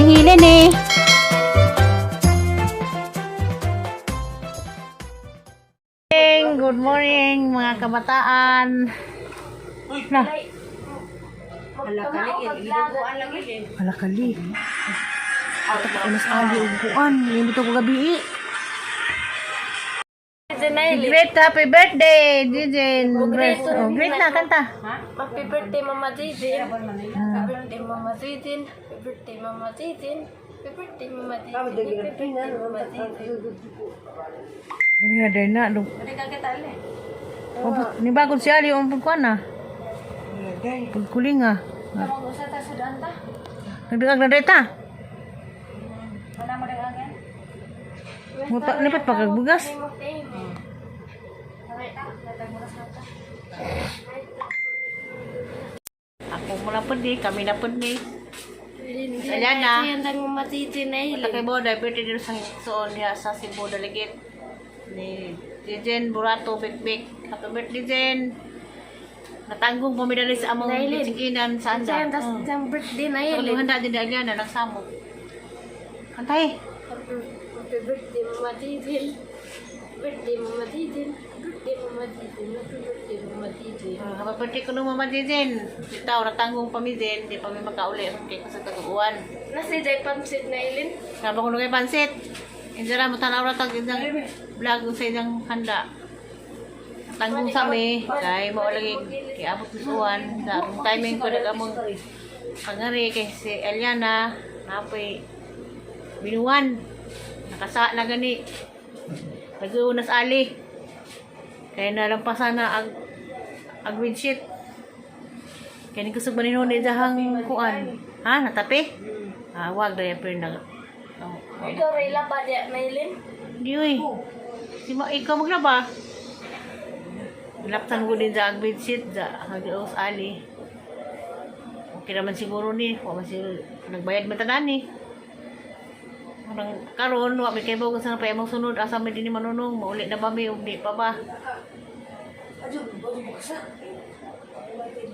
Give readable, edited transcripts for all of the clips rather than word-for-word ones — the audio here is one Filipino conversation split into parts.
hilin eh. Good morning mga kabataan. Nah. Alakali. Ito pa unas ali upuan. Hindi to ko gabi. Great happy birthday, Jijen. Great na kanta. Happy birthday, Mama Jijen. Happy birthday, Mama Jijen. Happy birthday, Mama Jijen. Happy birthday, Mama Jijen. Happy birthday, Mama Jijen. Ini ada na lu. Ni bagod si Ali umpun ko na. Pagkuling ah. Nagdagag na data. Mutak nipat pagbugas. Ako mula pedi, kami na pedi. Ayan na. Mama Jijen ay Kay Boda, pwede dito sa soon niya sa Cebu Delegate. Ni Jijen Burato Big. Happy birthday, Jen. Natanggong pumidali sa among kitsinginan sa anda. Ang birthday na So, yun. handa din dahil yan na nagsamok. Kantay. Happy birthday, Mama Jijen. Birthday, Mama Jijen. Birthday, Mama Jijen. Happy birthday, Mama Jijen. Happy birthday ko nung Mama Jijen. Itaw, natanggong pamitin. Di pa may makauli. Kaya ko sa taguan. Nasa day pansit na ilin. Sabi ko nung kay Pansit. Indira mo tanaw na tag isang vlog sa isang handa. Tanggung sa mi, kay mo lagi kay abot suwan sa atong timing ko nagamong pangari kay si Eliana napoy binuwan nakasa na gani naguunas ali kay nalampasan na ag windsheet kay ni kusog maninon ni dahang kuan ha natapi wag daya pero na Ikaw rin laba diya na ilin. di uy si ikaw maglaba. Laptan ko din sa bedsheet sa Hagos Ali. Okay naman siguro ni, o kasi nagbayad man tanan ni. Nang karon wa may kaybo sa pa imong sunod asa may dinhi manunong, mauli na ba may ugdi pa ba?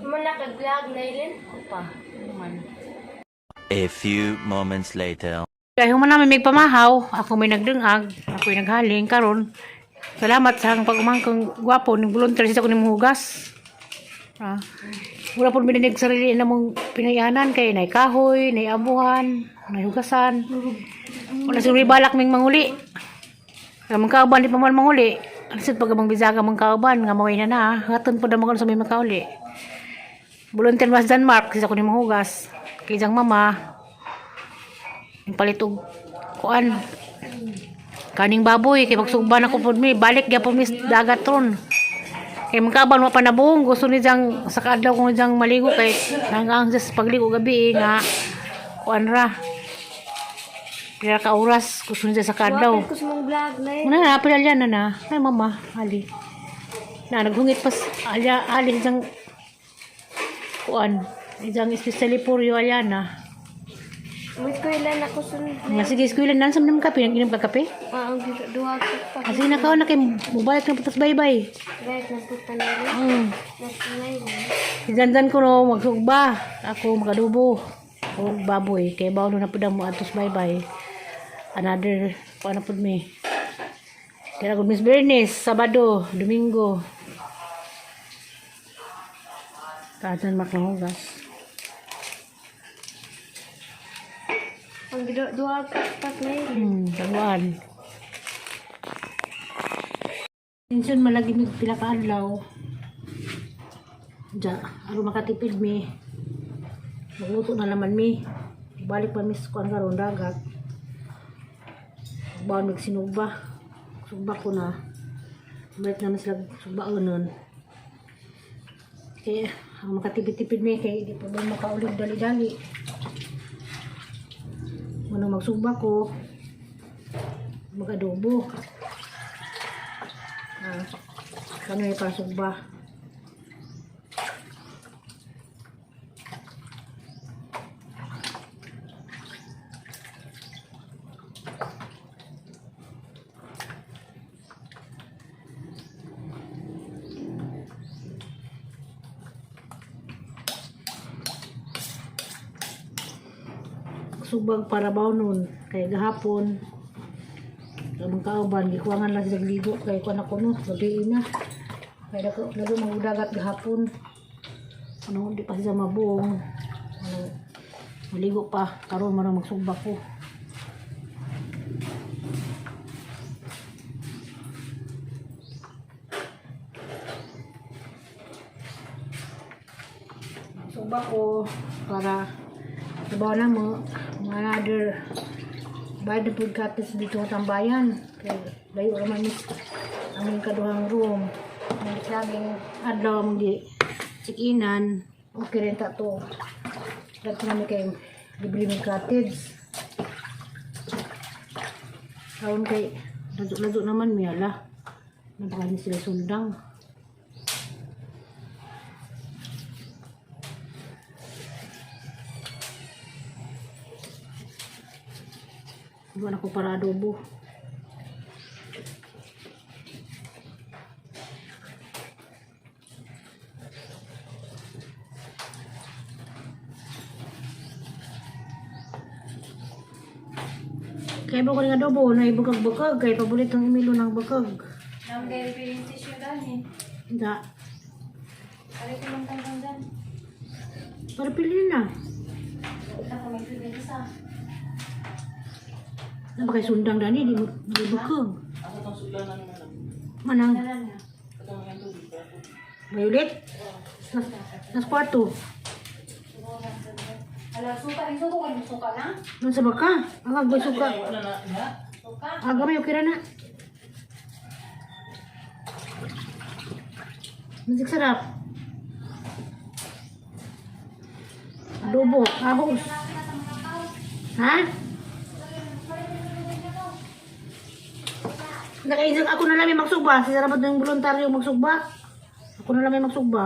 Mana ka-vlog na ilin. Pa, man. A few moments later. Kaya human namin may pamahaw, ako may nagdungag, ako may naghaling karon. Salamat sa pag-umangkong gwapo ng volunteer sa kuning hugas. Wala po bininig sarili na mong pinayanan kay nay kahoy, nay abuhan, nay hugasan. Wala siguro balak ming manguli. Kaya mga kauban di pa man manguli. Alasad pag abang bizaga mga kauban nga maway na haton po damang sa may makauli. Volunteer mas Denmark sa kuning hugas. Kay jang mama. Yung palitog kuan. Kaning baboy kay magsugban ako pud mi balik gyapon mi dagat ron kay magkaban wa pa nabuong gusto ni jang sa kadlaw ko jang maligo kay hanggang sa pagligo gabi nga kuan ra kaya ka oras gusto ni sa kadlaw Ko sa mong vlog na yun. una na apil yan na ay mama ali na naghungit pas ali jang kuan jang especially puryo alyana. May ko ilan ako sunod na. Sige, eskwela nan sa mga kape, nang inom ka kape? Ang duha ko pa. Kasi nakaw na kay mubalik na putas bye-bye. Guys, nagpunta na rin. Nasa na yun. Idandan ko no, magsugba. Ako makadubo. O baboy. Kaya bawal na po mo atos bye-bye. Another, paano po mi? Kaya good Miss Bernice, Sabado, Domingo. Katan maknahugas. Ang duha ko pa na yun. Taguan. Minsan malagi mi pila ka adlaw. Ja, aron makatipid mi. Magluto na naman mi. Balik pa mi sa kuan karon dagat. Bawon mig sinugba. Sugba ko na. Balik naman sila sugba unon. Kaya ang makatipid-tipid mi kay di pa ba makaulig dali-dali. Manang magsugba ko. Mag-adobo. Kano yung pasugba. magsubag para bawnon kay gahapon among kauban gikuwangan lang sila ligo kay kuan ako no gabi na kay lalo magdagat gahapon ano di pa siya mabuong ano maligo pa karon marang magsubak ko. Magsubak ko para sabaw na mo mga other bayad na food cutters dito sa tambayan kay layo naman ni aming kaduhang room ang laging adlaw mong di chikinan okay rin ta to dapat namin kay libre ng cottage karon kay lazo naman miyala napakani sila sundang. Buwan ako para adobo. Kaya ba ko rin adobo na ibukag-bukag kaya paboritong imilo ng bukag. Nang gaya piling tissue dani. Hindi. Ari ko lang tanggang. Para pili na. Ito ko may piling sa. Ano ba kayo sundang dani? Di mo bukag. Manang? Violet? Nas kwarto. Ala, suka. Ito ko kayo suka na? Doon sa baka. Ang agay suka. Suka? Aga may okay na. Masik sarap. Adobo. Ahos. Ha? Nakaisip ako na lang may magsugba. Si Sarabat ng voluntaryo magsugba. Ako na lang may magsugba.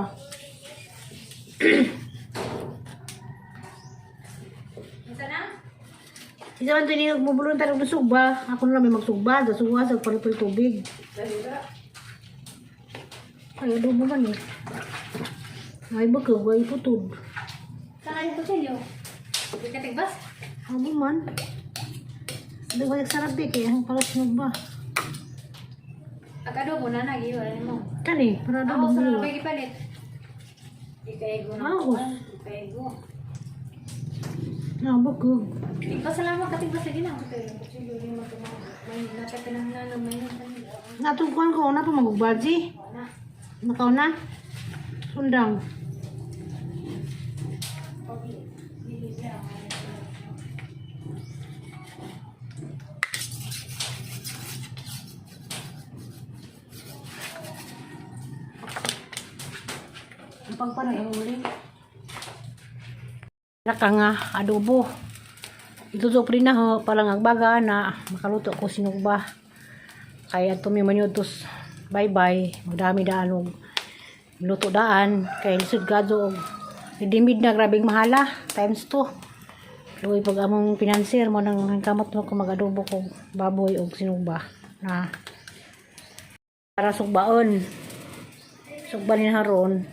Isa na? Si Sarabat ng voluntaryo magsugba. Ako na lang may magsugba. Dasuwa sa palipal tubig. Ay, adobo man eh. Ay, baka. Ay, putod. Saan kayo po silyo? Hindi ka tigbas? Ano man? Hindi ko sarap eh. Kaya ang palas ba? Agado mo na nag-iwa mo. Kani, para Ako adobo sa nila. labay ipalit. Ikaego na Ako. ko. Ikaego. Baka. Tigbas salamat ka tigbas lagi na. Pero silyo yung may napatanang na may Natungkuhan ko na pa magugbaji. na. Nakaw na. Sundang. Ang pagpanay ang uli. Naka nga adobo. Itutok rin na ho. Palang agbaga na makaluto ko sinugba. Kaya tumiman yun tos bye-bye. Magdami daan og luto daan. Kaya lisod gado og didimid na grabing mahala. Times 2. Luwi pag among financier mo nang kamot mo ko mag-adobo ko baboy og sinugba. Na para sugbaon. Sugba ni haron.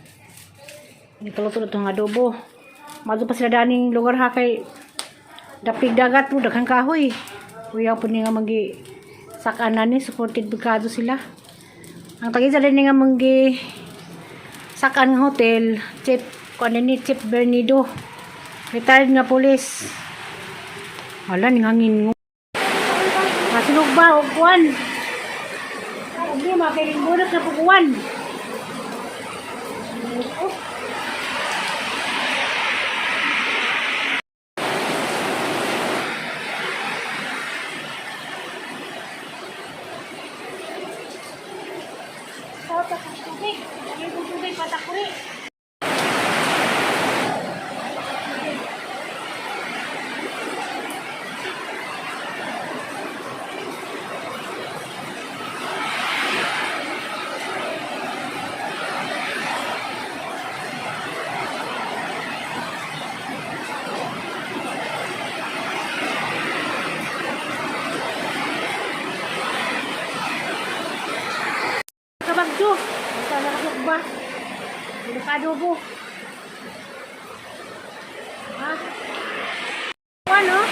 Nikaluto itong adobo. Mazo pa sila daning lugar ha kay dapig dagat mo daghang kahoy. Kuya po nga magi sakanan ni supported bukado sila. Ang tagi sa din nga magi sakan hotel Chief ni Chief Bernido. Retired nga pulis. Wala ning hangin mo. Masulog ba og kuan? Hindi makiling budak na pukuan. Tubig patakuri. Kabagdo. Sana nakasugba. Nakaadobo. Ha? Uwan, oh.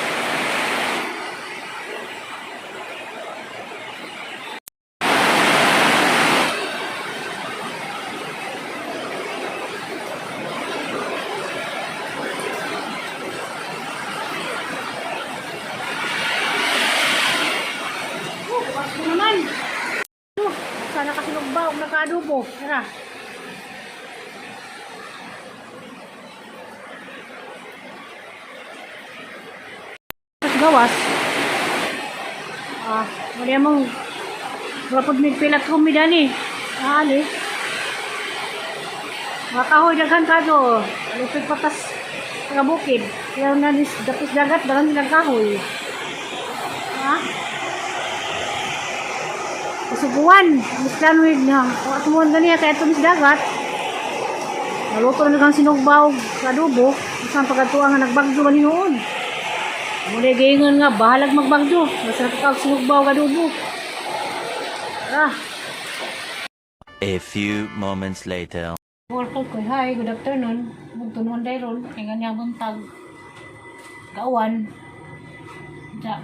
Bukas ko naman. Sana kasi nagbaog nakadubo. Tara. Gawas. Wala mong rapod may pilat kumidan eh. Ali. Makahoy daghan ka do. Lupit patas nga bukid. Kaya na dapis dagat dagan nilang kahoy. Ha? Kasuguan. Mislan wig na. Kung atumuan ganiya kaya tumis dagat. Naluto na nagang sinugbaw sa adobo. Isang pagkatuwa nga nagbagyo ba noon. Muli gayon nga, bahalag magbagyo. Masarap ka sinugbaw ka adobo. A few moments later. Welcome ko. Hi, good afternoon. Magtunuan tayo ron. Kaya ganyan buntag. Kawan. Diya.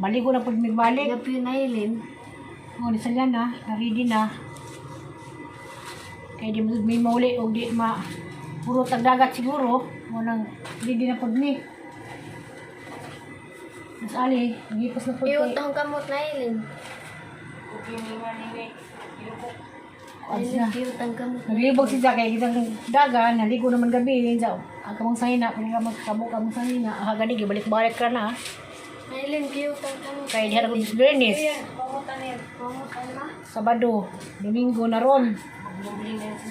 Baligo na pag magbalik. Gabi na ilin. O, di salyan na. Ready na. Kaya di may mauli o di ma puro tagdagat siguro. Walang ready na pag ni. Mas ali, nagipos na pag Iutang kamot na ilin. na. Iutang kamot. Naglibog si Jack, kaya kitang daga, naligo naman gabi. Sa agamang sahina, pagkamok kamong sahina. Gani, balik-balik ka na. Ilin, iutang kamot. Kaya di harap sa Bernis. Pamutan yan. Pamutan na. Sabado, Domingo na ron.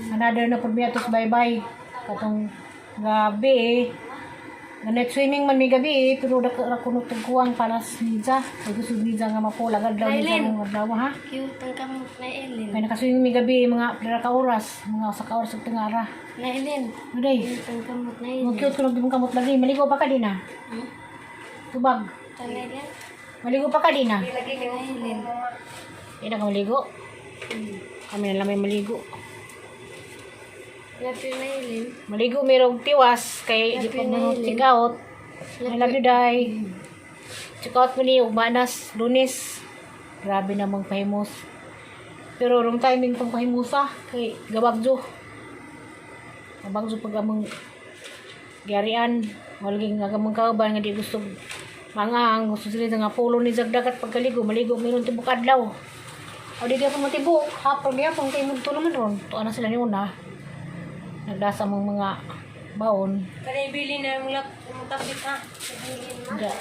Another na pagbiatos bye-bye. Katong gabi Ganit swimming man may gabi pero rakunot kuwang panas nidza. Ay gusto nidza nga mapula gadlaw nidza ng adlaw ha. Iutang kamot na ilin. Kaya nakaswimming may gabi mga pira ka oras, mga usa ka oras ug tengara. Na ilin. Uday. Iutang kamot na Mo ilin. cute ko nagdimong kamot lagi. Maligo pa ka din ah. Tubag. Tanay yan. Maligo pa ka din ah. Lagi ka na ilin. Ina ka maligo. Kami na lang may maligo. Gabi na ilin. Maligo merong tiwas kay di pa mo check out. I love you, Day. Check out mo ni Ugmanas, Lunes. Grabe namang pahimos. Pero wrong timing pang pahimusa kay gabagjo. Gabagjo pag among gyarian. Walging nga gamang kauban nga di gusto mga ang gusto sila nga pulo ni Zagdagat pagkaligo. Maligo meron tibok adlaw. O di ako matibok. Hapon kaya pang kayo magto naman ron. Tuan na sila ni una. Nagdasa mong mga baon. Kaya ibili na yung tablet ha. Hindi.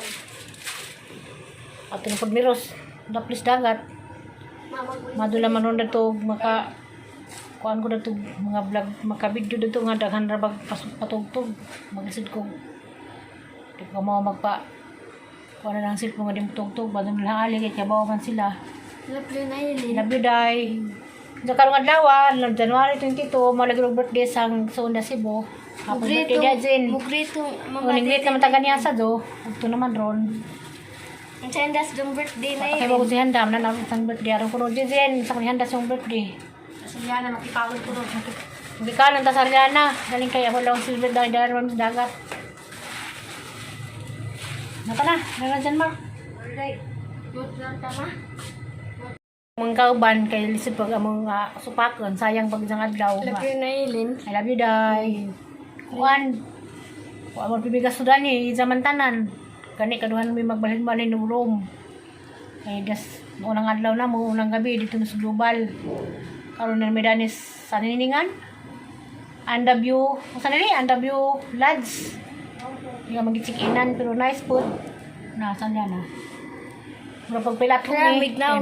At yung pagmiros, daplis dagat. Madula man ron dito, kuhaan ko dito, mga vlog, makabidyo dito nga, daghan rabag patugtog. Mag-isid ko. Di ko mga kuhaan na lang sila kung nga di matugtog. Bago nilang alig, kaya bawa man sila. Gabi na ilin. Love you, Day. Sa karong adlaw, January 22, malagi ng birthday sang Sunda Cebu. Happy birthday dia Jen. Mugrito. Ninglit naman taga niya sa do. Ito naman ron. Ang sendas yung birthday na Kaya bago si Handam na namin sang birthday. Arang ko ron Jen. Sa kanya Handas yung birthday. Sariana, makipagod ko rin. Hindi ka lang ta Sariana. Galing kaya ako lang silver dahil naman sa dagat. Naka na. Naka dyan ma. Alright. Good lang tama. Mga kauban kay lisod pag among supakon. Sayang pag isang adlaw. Gabi na ilin. I love you, Day. Kuan. Kuan mo pibigas sudan ni zaman tanan. Kani kaduhan mi magbalhin-balhin ng room. Kay das unang adlaw na mo unang gabi dito sa global. Karon na medanis sa niningan. Andaview, usa na ni Andaview Lodge. Hindi ka mag-check-inan pero nice food. Nasaan yan ah. Mura pagpilat ko Kaya ni. big na.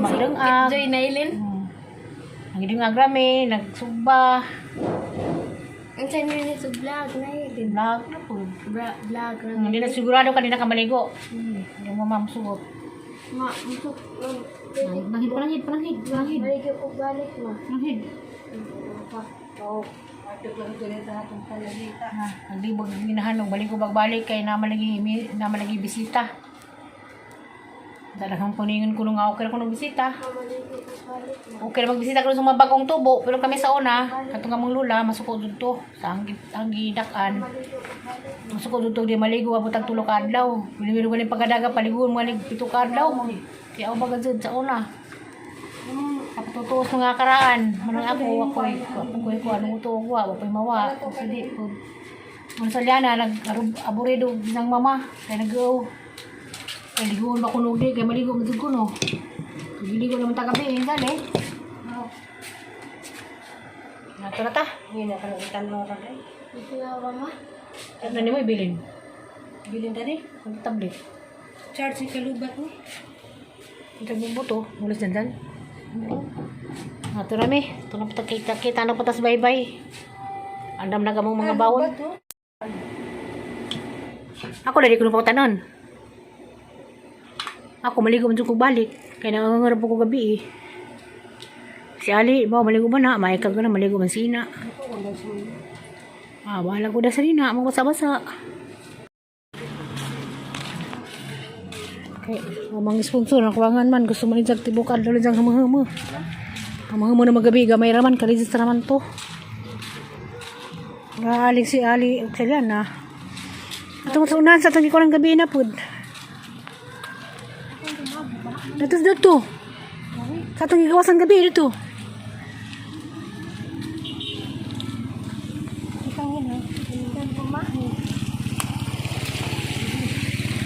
Joy na ilin. Nagidingag rami, nagsugba. Ang sanyo niya sa vlog na ilin. Vlog na po. Vlog. Hindi na sigurado ka din nakamaligo. Hindi mo mamsugot. Masuk. Panangid. Balik ko balik ma. Panangid. Oo. Naglibog minahan ng balik ko bagbalik kay naman lagi bisita. Talagang puningan ko nung okay na ko nung bisita. Okay na magbisita ko sa mga bagong tubo. Pero kami sa una, katong among lula, masuko dito sa ang gidakan. Masuko dito di maligo, abot ang tulo ka adlaw. Binibiro ko ng pagkadaga, paliguan mo ng pito ka adlaw. Kaya ako baga dyan sa una. Kapatutuos mga karaan. Manang ako, ako'y anong uto ko, ako'y mawa. Kasi ko. Mga salyana, nag-aburido ng mama. Kaya nag-go. Kaya liguan ba kunog di, kaya maligo mo dito no. Biligo naman tagabi, dali. Nato na ta. Hindi na kanagitan mo rin. Ito na mama. Ano ni mo ibilin? Bilin tadi. Ang tablet. Charge si kalubat ni. Ito yung buto, mulis dandan. Nato na mi. Ito na kita na patas bye-bye. Andam na kamong mga bawon. Ako dali ko na pagtanon. Ako maligo man ko balik. Kaya nangangarap ko gabi eh. Si Ali, maligo ba na? Maikag ka na, maligo man sina. Bahala ko na sa rina. Magbasa-basa. Okay, mga sponsor, nakuwangan man. Gusto man yung tibukan. Dalo dyan hamang-hama. Hamang-hama na magabi. Gamay raman. Karegister naman to. Aling si Ali. Sila na. Atong sa unahan sa itong ikaw ng gabi na po. Dito. Sa itong ikawasan gabi dito.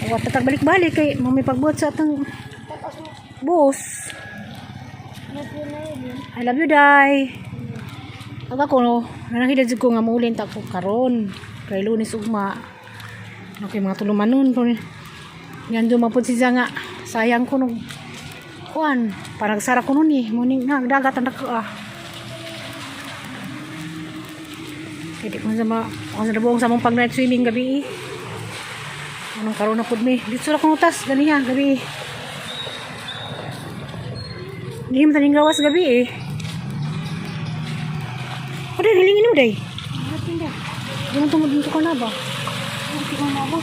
Huwag tatag balik-balik kay may pagbuhat sa atong boss. I love you, Day. Pag ako, no, nanahidad ko nga maulin tako karon kay Lunes ugma. Okay, mga tuluman nun. Yan dumapod siya nga. Sayang ko nung kuan. Parang sara ko nun eh. Muning nagdagat ang dako ah. Kaya ko sa nabuong sa mong pag night swimming gabi eh. Anong karoon na po mi. Dito lang kong utas. Ganiya gabi eh. Hindi mo taning gawas gabi eh. O day, hilingin mo day. Hindi mo tungod dito ka na ba? Hindi ko na ba?